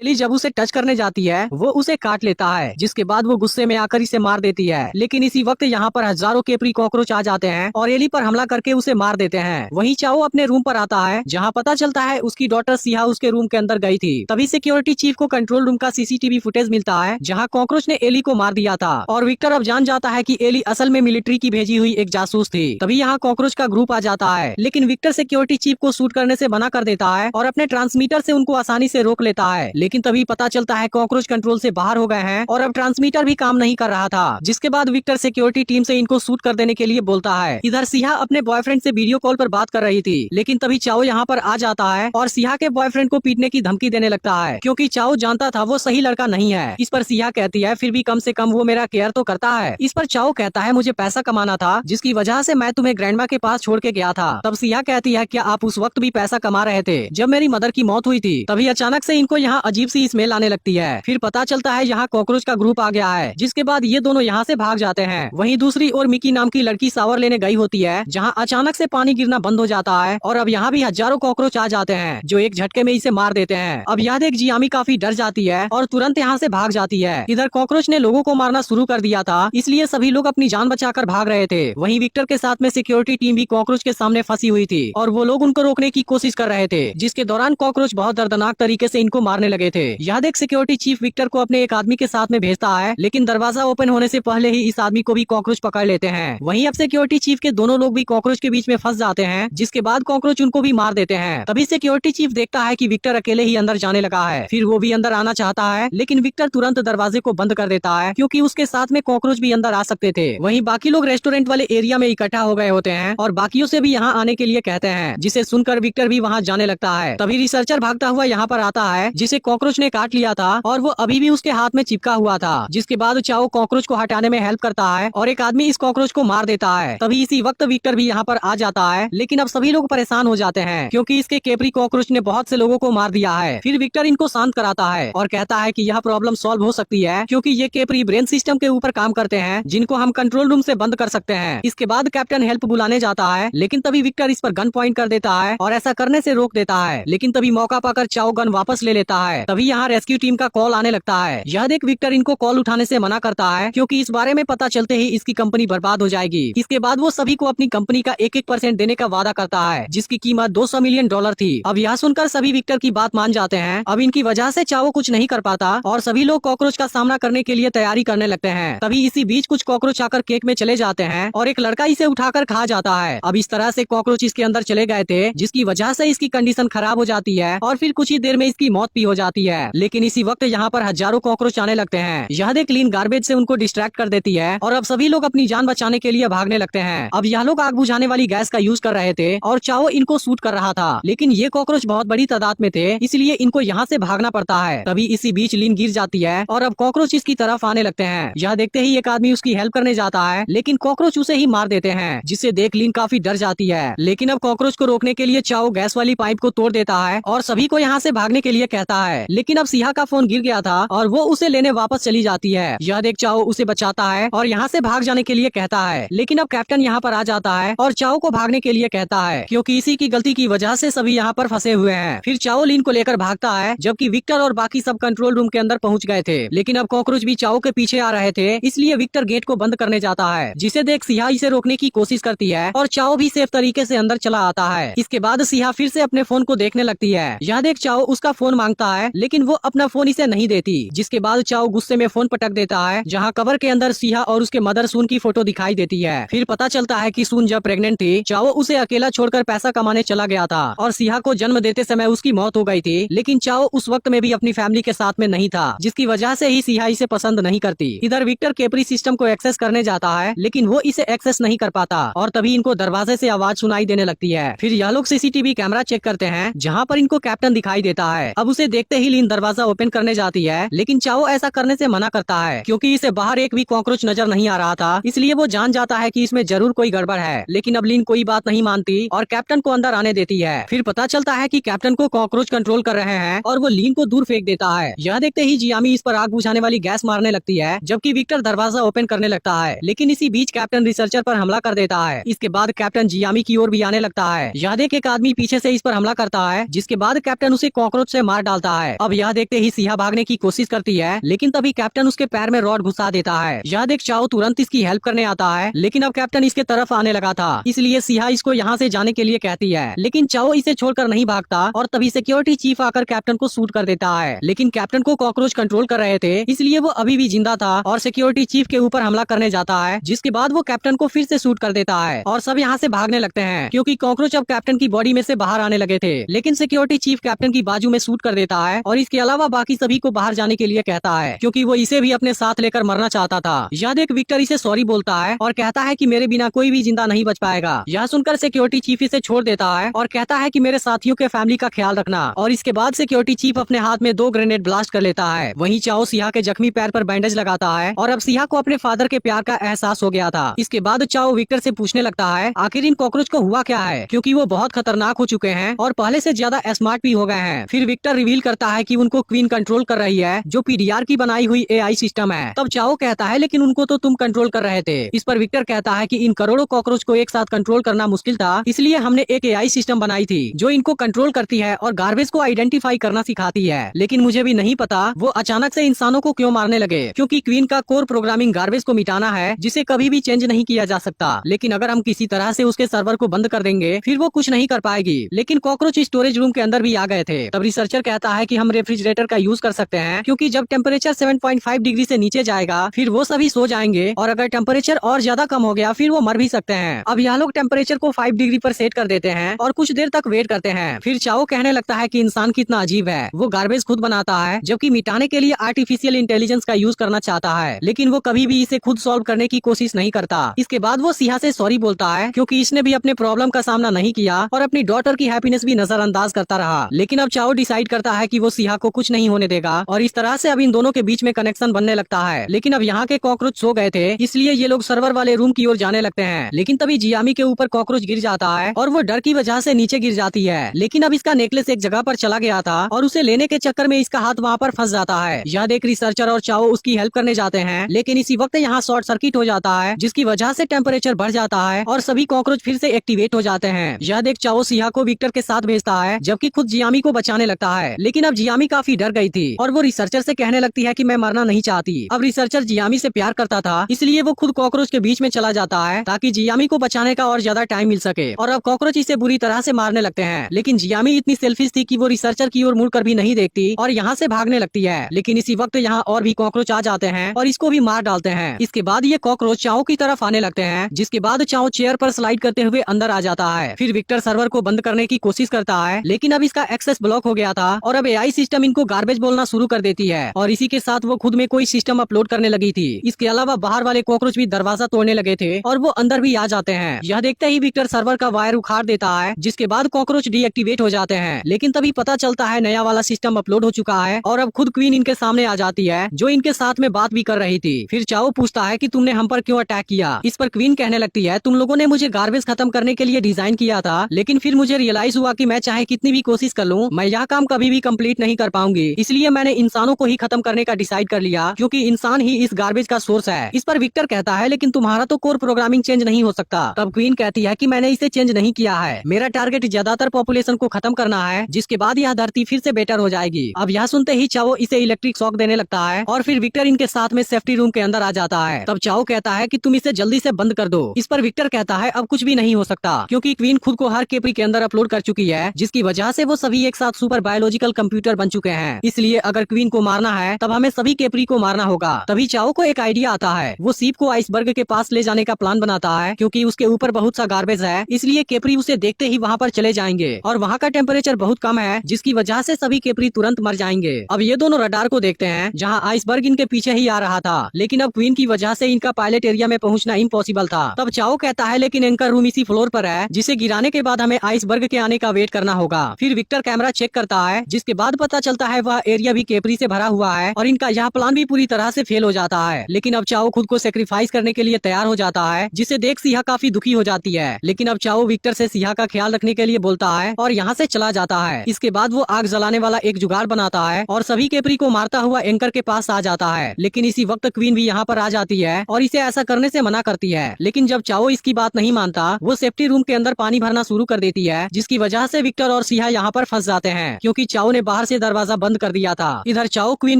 Eli जब उसे touch करने जाती है वो उसे काट लेता है, जिसके बाद वो गुस्से में आकर इसे मार देती है। लेकिन इसी वक्त यहाँ पर हजारों केपरी कॉकरोच आ जाते हैं और एली पर हमला करके उसे मार देते हैं। वहीं चाओ अपने रूम पर आता है, जहाँ पता चलता है उसकी डॉटर सिहा उसके रूम के अंदर गई थी। तभी सिक्योरिटी चीफ को कंट्रोल रूम का सीसीटीवी फुटेज मिलता है, जहाँ कॉकरोच ने एली को मार दिया था और विक्टर अब जान जाता है कि एली असल में मिलिट्री की भेजी हुई एक जासूस थी। तभी यहाँ कॉकरोच का ग्रुप आ जाता है, लेकिन विक्टर सिक्योरिटी चीफ को शूट करने से मना कर देता है और अपने ट्रांसमीटर से उनको आसानी से रोक लेता है। लेकिन तभी पता चलता है कॉकरोच कंट्रोल से बाहर हो गए हैं और अब ट्रांसमीटर भी काम नहीं कर रहा था, जिसके बाद विक्टर सिक्योरिटी टीम से इनको शूट कर देने के लिए बोलता है। इधर सिहा अपने बॉयफ्रेंड से वीडियो कॉल पर बात कर रही थी, लेकिन तभी चाओ यहाँ पर आ जाता है और सिहा के बॉयफ्रेंड को पीटने की धमकी देने लगता है, क्योंकि चाओ जानता था वो सही लड़का नहीं है। इस पर सिहा कहती है फिर भी कम से कम वो मेरा केयर तो करता है। इस पर चाओ कहता है मुझे पैसा कमाना था, जिसकी वजह से मैं तुम्हें ग्रैंडमा के पास छोड़ के गया था। तब सिहा कहती है क्या आप उस वक्त भी पैसा कमा रहे थे जब मेरी मदर की मौत हुई थी? तभी अचानक से इनको यहाँ अजीब सी स्मेल आने लगती है। फिर पता चलता है यहाँ कॉकरोच का ग्रुप आ गया है, जिसके बाद ये दोनों यहाँ से भाग जाते हैं। वहीं दूसरी ओर मिकी नाम की लड़की शावर लेने गई होती है, जहाँ अचानक से पानी गिरना बंद हो जाता है और अब यहाँ भी हजारों कॉकरोच आ जाते हैं, जो एक झटके में इसे मार देते हैं। अब यह देख जियामी काफी डर जाती है और तुरंत यहाँ से भाग जाती है। इधर कॉकरोच ने लोगों को मारना शुरू कर दिया था, इसलिए सभी लोग अपनी जान बचाकर भाग रहे थे। वहीं विक्टर के साथ में सिक्योरिटी टीम भी कॉकरोच के सामने फंसी हुई थी और वो लोग उनको रोकने की कोशिश कर रहे थे, जिसके दौरान कॉकरोच बहुत दर्दनाक तरीके से इनको मारने लगे थे। यह देख सिक्योरिटी चीफ विक्टर को अपने एक आदमी के साथ में भेजता है, लेकिन दरवाजा ओपन होने से पहले ही इस आदमी को भी कॉकरोच पकड़ लेते हैं। वहीं अब सिक्योरिटी चीफ के दोनों लोग भी कॉकरोच के बीच में फंस जाते हैं, जिसके बाद कॉकरोच उनको भी मार देते हैं। तभी सिक्योरिटी चीफ देखता है कि विक्टर अकेले ही अंदर जाने लगा है। फिर वो भी अंदर आना चाहता है, लेकिन विक्टर तुरंत दरवाजे को बंद कर देता है, क्योंकि उसके साथ में कॉकरोच भी अंदर आ सकते थे। वहीं बाकी लोग रेस्टोरेंट वाले एरिया में इकट्ठा हो गए होते हैं और बाकियों से भी यहाँ आने के लिए कहते हैं, जिसे सुनकर विक्टर भी वहाँ जाने लगता है। तभी रिसर्चर भागता हुआ यहाँ पर आता है, जिसे कॉकरोच ने काट लिया था और वो अभी भी उसके हाथ में चिपका हुआ था। जिसके बाद चाओ कॉकरोच को हटाने में हेल्प करता है और एक आदमी इस कॉकरोच को मार देता है। तभी इसी वक्त विक्टर भी यहाँ पर आ जाता है, लेकिन अब सभी लोग परेशान हो जाते हैं, क्योंकि इसके केपरी कॉकरोच ने बहुत से लोगों को मार दिया है। फिर विक्टर इनको शांत कराता है और कहता है कि यह प्रॉब्लम सॉल्व हो सकती है, क्योंकि ये केपरी ब्रेन सिस्टम के ऊपर काम करते हैं, जिनको हम कंट्रोल रूम से बंद कर सकते हैं। इसके बाद कैप्टन हेल्प बुलाने जाता है, लेकिन तभी विक्टर इस पर गन पॉइंट कर देता है और ऐसा करने से रोक देता है। लेकिन तभी मौका पाकर चाओ गन वापस ले लेता है। तभी यहाँ रेस्क्यू टीम का कॉल आने लगता है। यह देख विक्टर इनको कॉल उठाने से मना करता है, क्योंकि इस बारे में पता चलते ही इसकी कंपनी बर्बाद हो जाएगी। इसके बाद वो सभी को अपनी कंपनी का 1-1% देने का वादा करता है, जिसकी कीमत $200 मिलियन थी। अब यह सुनकर सभी विक्टर की बात मान जाते हैं। अब इनकी वजह से चाओ कुछ नहीं कर पाता और सभी लोग कॉकरोच का सामना करने के लिए तैयारी करने लगते हैं। तभी इसी बीच कुछ कॉकरोच आकर केक में चले जाते हैं और एक लड़का इसे उठाकर खा जाता है। अब इस तरह से कॉकरोच इसके अंदर चले गए थे, जिसकी वजह से इसकी कंडीशन खराब हो जाती है और फिर कुछ ही देर में इसकी मौत भी हो जाती है। लेकिन इसी वक्त यहाँ पर हजारों कॉकरोच आने लगते हैं। यह देख क्लीन गार्बेज से उनको डिस्ट्रैक्ट कर देती है और अब सभी लोग अपनी जान बचाने के लिए भागने लगते हैं। अब यह लोग आग बुझाने वाली गैस का यूज कर रहे थे और चाओ इनको शूट कर रहा था, लेकिन ये कॉकरोच बहुत बड़ी तादाद में थे, इसलिए इनको यहाँ से भागना पड़ता है। तभी इसी बीच लीन गिर जाती है और अब कॉकरोच इसकी तरफ आने लगते हैं। यह देखते ही एक आदमी उसकी हेल्प करने जाता है, लेकिन कॉकरोच उसे ही मार देते हैं, जिससे देख लीन काफी डर जाती है। लेकिन अब कॉकरोच को रोकने के लिए चाओ गैस वाली पाइप को तोड़ देता है और सभी को यहाँ से भागने के लिए कहता है। लेकिन अब सिहा का फोन गिर गया था और वो उसे लेने वापस चली जाती है। यह देख चाओ उसे बचाता है और यहाँ से भाग जाने के लिए कहता है। लेकिन अब कैप्टन यहाँ पर आ जाता है और चाओ को भागने के लिए कहता है, क्योंकि इसी की गलती की वजह से सभी यहाँ पर फंसे हुए हैं। फिर चाओ लीन को लेकर भागता है, जबकि विक्टर और बाकी सब कंट्रोल रूम के अंदर पहुँच गए थे। लेकिन अब कॉकरोच भी चाओ के पीछे आ रहे थे, इसलिए विक्टर गेट को बंद करने जाता है, जिसे देख सिहा इसे रोकने की कोशिश करती है और चाओ भी सेफ तरीके से अंदर चला आता है। इसके बाद सिहा फिर से अपने फोन को देखने लगती है। यह देख चाओ उसका फोन मांगता है, लेकिन वो अपना फोन इसे नहीं देती, जिसके बाद चाओ गुस्से में फोन पटक देता है, जहाँ कवर के अंदर सिहा और उसके मदर सून की फोटो दिखाई देती है। फिर पता चलता है कि सून जब प्रेग्नेंट थी, चाओ उसे अकेला छोड़कर पैसा कमाने चला गया था और सिहा को जन्म देते समय उसकी मौत हो गई थी। लेकिन चाओ उस वक्त में भी अपनी फैमिली के साथ में नहीं था, जिसकी वजह से ही सिहा इसे पसंद नहीं करती। इधर विक्टर केपरी सिस्टम को एक्सेस करने जाता है, लेकिन वो इसे एक्सेस नहीं कर पाता और तभी इनको दरवाजे से आवाज सुनाई देने लगती है। फिर यह लोग सीसीटीवी कैमरा चेक करते हैं, जहाँ पर इनको कैप्टन दिखाई देता है। अब उसे देखते ही लीन दरवाजा ओपन करने जाती है, लेकिन चाओ ऐसा करने से मना करता है, क्योंकि इसे बाहर एक भी कॉकरोच नजर नहीं आ रहा था, इसलिए वो जान जाता है कि इसमें जरूर कोई गड़बड़ है। लेकिन अब लीन कोई बात नहीं मानती और कैप्टन को अंदर आने देती है। फिर पता चलता है कि कैप्टन को कॉकरोच कंट्रोल कर रहे हैं और वो लीन को दूर फेंक देता है। यह देखते ही जियामी इस पर आग बुझाने वाली गैस मारने लगती है, जबकि विक्टर दरवाजा ओपन करने लगता है। लेकिन इसी बीच कैप्टन रिसर्चर पर हमला कर देता है। इसके बाद कैप्टन जियामी की ओर भी आने लगता है। यह देख एक आदमी पीछे से इस पर हमला करता है, जिसके बाद कैप्टन उसे कॉकरोच से मार डालता है। है। अब यह देखते ही सिया भागने की कोशिश करती है, लेकिन तभी कैप्टन उसके पैर में रॉड घुसा देता है। यह देख चाओ तुरंत इसकी हेल्प करने आता है, लेकिन अब कैप्टन इसके तरफ आने लगा था, इसलिए सिया इसको यहाँ से जाने के लिए कहती है, लेकिन चाओ इसे छोड़कर नहीं भागता और तभी सिक्योरिटी चीफ आकर कैप्टन को शूट कर देता है। लेकिन कैप्टन को कॉकरोच कंट्रोल कर रहे थे, इसलिए वो अभी भी जिंदा था और सिक्योरिटी चीफ के ऊपर हमला करने जाता है, जिसके बाद वो कैप्टन को फिर से शूट कर देता है और सब यहाँ से भागने लगते हैं, क्योंकि कॉकरोच अब कैप्टन की बॉडी में से बाहर आने लगे थे। लेकिन सिक्योरिटी चीफ कैप्टन की बाजू में शूट कर देता है और इसके अलावा बाकी सभी को बाहर जाने के लिए कहता है, क्योंकि वो इसे भी अपने साथ लेकर मरना चाहता था। यह देख विक्टर इसे सॉरी बोलता है और कहता है कि मेरे बिना कोई भी जिंदा नहीं बच पाएगा। यह सुनकर सिक्योरिटी चीफ इसे छोड़ देता है और कहता है कि मेरे साथियों के फैमिली का ख्याल रखना। और इसके बाद सिक्योरिटी चीफ अपने हाथ में 2 ग्रेनेड ब्लास्ट कर लेता है। वहीं चाओ सिया के जख्मी पैर पर बैंडेज लगाता है और अब सिया को अपने फादर के प्यार का एहसास हो गया था। इसके बाद चाओ विक्टर से पूछने लगता है आखिर इन कॉकरोच को हुआ क्या है, क्योंकि वो बहुत खतरनाक हो चुके हैं और पहले से ज्यादा स्मार्ट भी हो गए हैं। फिर विक्टर रिवील करता है कि उनको क्वीन कंट्रोल कर रही है, जो पीडीआर की बनाई हुई एआई सिस्टम है। तब चाओ कहता है लेकिन उनको तो तुम कंट्रोल कर रहे थे। इस पर विक्टर कहता है कि इन करोड़ों कॉकरोच को एक साथ कंट्रोल करना मुश्किल था, इसलिए हमने एक एआई सिस्टम बनाई थी जो इनको कंट्रोल करती है और गार्बेज को आइडेंटिफाई करना सिखाती है। लेकिन मुझे भी नहीं पता वो अचानक से इंसानों को क्यों मारने लगे, क्योंकि क्वीन का कोर प्रोग्रामिंग गार्बेज को मिटाना है, जिसे कभी भी चेंज नहीं किया जा सकता। लेकिन अगर हम किसी तरह से उसके सर्वर को बंद कर देंगे फिर वो कुछ नहीं कर पाएगी। लेकिन कॉकरोच स्टोरेज रूम के अंदर भी आ गए थे। तब रिसर्चर कहता है कि हम रेफ्रिजरेटर का यूज कर सकते हैं, क्योंकि जब टेम्परेचर 7.5 डिग्री से नीचे जाएगा फिर वो सभी सो जाएंगे, और अगर टेम्परेचर और ज्यादा कम हो गया फिर वो मर भी सकते हैं। अब यह लोग टेम्परेचर को 5 डिग्री पर सेट कर देते हैं और कुछ देर तक वेट करते हैं। फिर चाओ कहने लगता है कि इंसान कितना अजीब है, वो गार्बेज खुद बनाता है जबकि मिटाने के लिए आर्टिफिशियल इंटेलिजेंस का यूज करना चाहता है, लेकिन वो कभी भी इसे खुद सॉल्व करने की कोशिश नहीं करता। इसके बाद वो सिया से सॉरी बोलता है, क्योंकि इसने भी अपने प्रॉब्लम का सामना नहीं किया और अपनी डॉटर की हैप्पीनेस भी नजरअंदाज करता रहा। लेकिन अब चाओ डिसाइड करता है कि वो सिया को कुछ नहीं होने देगा और इस तरह से अब इन दोनों के बीच में कनेक्शन बनने लगता है। लेकिन अब यहाँ के कॉकरोच सो गए थे, इसलिए ये लोग सर्वर वाले रूम की ओर जाने लगते हैं। लेकिन तभी जियामी के ऊपर कॉकरोच गिर जाता है और वो डर की वजह से नीचे गिर जाती है। लेकिन अब इसका नेकलेस एक जगह पर चला गया था और उसे लेने के चक्कर में इसका हाथ वहाँ पर फंस जाता है। यह देख रिसर्चर और चाओ उसकी हेल्प करने जाते हैं, लेकिन इसी वक्त यहाँ शॉर्ट सर्किट हो जाता है, जिसकी वजह से टेम्परेचर बढ़ जाता है और सभी कॉकरोच फिर से एक्टिवेट हो जाते हैं। यह देख चाओ सिया को विक्टर के साथ भेजता है, जबकि खुद जियामी को बचाने लगता है। लेकिन अब जियामी काफी डर गई थी और वो रिसर्चर से कहने लगती है कि मैं मरना नहीं चाहती। अब रिसर्चर जियामी से प्यार करता था, इसलिए वो खुद कॉकरोच के बीच में चला जाता है ताकि जियामी को बचाने का और ज्यादा टाइम मिल सके। और अब कॉकरोच इसे बुरी तरह से मारने लगते हैं, लेकिन जियामी इतनी सेल्फिश थी कि वो रिसर्चर की ओर मुड़कर भी नहीं देखती और यहाँ से भागने लगती है। लेकिन इसी वक्त यहाँ और भी कॉकरोच आ जाते हैं और इसको भी मार डालते हैं। इसके बाद ये कॉकरोच चाओ की तरफ आने लगते हैं, जिसके बाद चाओ चेयर पर स्लाइड करते हुए अंदर आ जाता है। फिर विक्टर सर्वर को बंद करने की कोशिश करता है, लेकिन अब इसका एक्सेस ब्लॉक हो गया था और अब एआई सिस्टम इनको गार्बेज बोलना शुरू कर देती है और इसी के साथ वो खुद में कोई सिस्टम अपलोड करने लगी थी। इसके अलावा बाहर वाले कॉकरोच भी दरवाजा तोड़ने लगे थे और वो अंदर भी आ जाते हैं। यह देखते ही विक्टर सर्वर का वायर उखाड़ देता है, जिसके बाद कॉकरोच डीएक्टिवेट हो जाते हैं। लेकिन तभी पता चलता है नया वाला सिस्टम अपलोड हो चुका है और अब खुद क्वीन इनके सामने आ जाती है, जो इनके साथ में बात भी कर रही थी। फिर चाओ पूछता है कि तुमने हम पर क्यों अटैक किया। इस पर क्वीन कहने लगती है तुम लोगों ने मुझे गार्बेज खत्म करने के लिए डिजाइन किया था, लेकिन फिर मुझे रियलाइज हुआ कि मैं चाहे कितनी भी कोशिश कर लूं, मैं यह काम कभी भी कंप्लीट नहीं कर पाऊंगी। इसलिए मैंने इंसानों को ही खत्म करने का डिसाइड कर लिया, क्योंकि इंसान ही इस गार्बेज का सोर्स है। इस पर विक्टर कहता है लेकिन तुम्हारा तो कोर प्रोग्रामिंग चेंज नहीं हो सकता। तब क्वीन कहती है कि मैंने इसे चेंज नहीं किया है, मेरा टारगेट ज्यादातर पॉपुलेशन को खत्म करना है, जिसके बाद यह धरती फिर से बेटर हो जाएगी। अब यह सुनते ही चाओ इसे इलेक्ट्रिक शॉक देने लगता है और फिर विक्टर इनके साथ में सेफ्टी रूम के अंदर आ जाता है। तब चाओ कहता है कि तुम इसे जल्दी से बंद कर दो। इस पर विक्टर कहता है अब कुछ भी नहीं हो सकता, क्योंकि क्वीन खुद को हर केपरी के अंदर अपलोड कर चुकी है, जिसकी वजह से वो सभी एक साथ सुपर बायोलॉजिकल कंप्यूटर बन चुके हैं। इसलिए अगर क्वीन को मारना है तब हमें सभी केपरी को मारना होगा। तभी चाओ को एक आइडिया आता है, वो सीप को आइसबर्ग के पास ले जाने का प्लान बनाता है, क्योंकि उसके ऊपर बहुत सा गार्बेज है, इसलिए केपरी उसे देखते ही वहाँ पर चले जाएंगे और वहाँ का टेम्परेचर बहुत कम है, जिसकी वजह से सभी केपरी तुरंत मर जाएंगे। अब ये दोनों रडार को देखते हैं जहाँ आइसबर्ग इनके पीछे ही आ रहा था, लेकिन अब क्वीन की वजह से इनका पायलट एरिया में पहुँचना इम्पॉसिबल था। तब चाओ कहता है लेकिन एंकर रूम इसी फ्लोर पर है, जिसे गिराने के बाद हमें आइसबर्ग के आने का वेट करना होगा। फिर विक्टर कैमरा चेक करता है, जिसके बाद पता चलता है वह एरिया भी केपरी से भरा हुआ है और इनका यह प्लान भी पूरी तरह से फेल हो जाता है। लेकिन अब चाओ खुद को सेक्रीफाइस करने के लिए तैयार हो जाता है, जिसे देख सिया काफी दुखी हो जाती है। लेकिन अब चाओ विक्टर से सिया का ख्याल रखने के लिए बोलता है और यहाँ से चला जाता है। इसके बाद वो आग जलाने वाला एक जुगाड़ बनाता है और सभी केपरी को मारता हुआ एंकर के पास आ जाता है। लेकिन इसी वक्त क्वीन भी यहाँ पर आ जाती है और इसे ऐसा करने से मना करती है। लेकिन जब चाओ इसकी बात नहीं मानता, वो सेफ्टी रूम के अंदर पानी भरना शुरू कर देती है, जिसकी वजह से विक्टर और सिया यहाँ पर फंस जाते हैं, क्योंकि चाओ ने बाहर बाहर से दरवाजा बंद कर दिया था। इधर चाओ क्वीन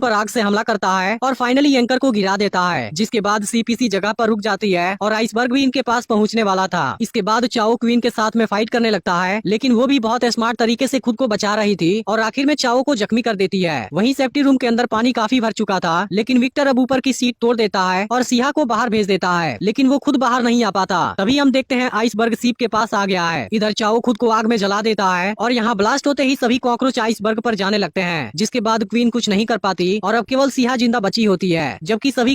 पर आग से हमला करता है और फाइनली एंकर को गिरा देता है, जिसके बाद सीप इसी जगह पर रुक जाती है और आइसबर्ग भी इनके पास पहुंचने वाला था। इसके बाद चाओ क्वीन के साथ में फाइट करने लगता है, लेकिन वो भी बहुत स्मार्ट तरीके से खुद को बचा रही थी और आखिर में चाओ को जख्मी कर देती है। वहीं सेफ्टी रूम के अंदर पानी काफी भर चुका था, लेकिन विक्टर अब ऊपर की सीट तोड़ देता है और सिहा को बाहर भेज देता है, लेकिन वो खुद बाहर नहीं आ पाता। तभी हम देखते हैं आइसबर्ग सीप के पास आ गया है। इधर चाओ खुद को आग में जला देता है और यहाँ ब्लास्ट होते ही सभी कॉकरोच आइसबर्ग पर जाने लगते हैं, जिसके बाद क्वीन कुछ नहीं कर पाती और अब केवल सिहा जिंदा बची होती है, जबकि सभी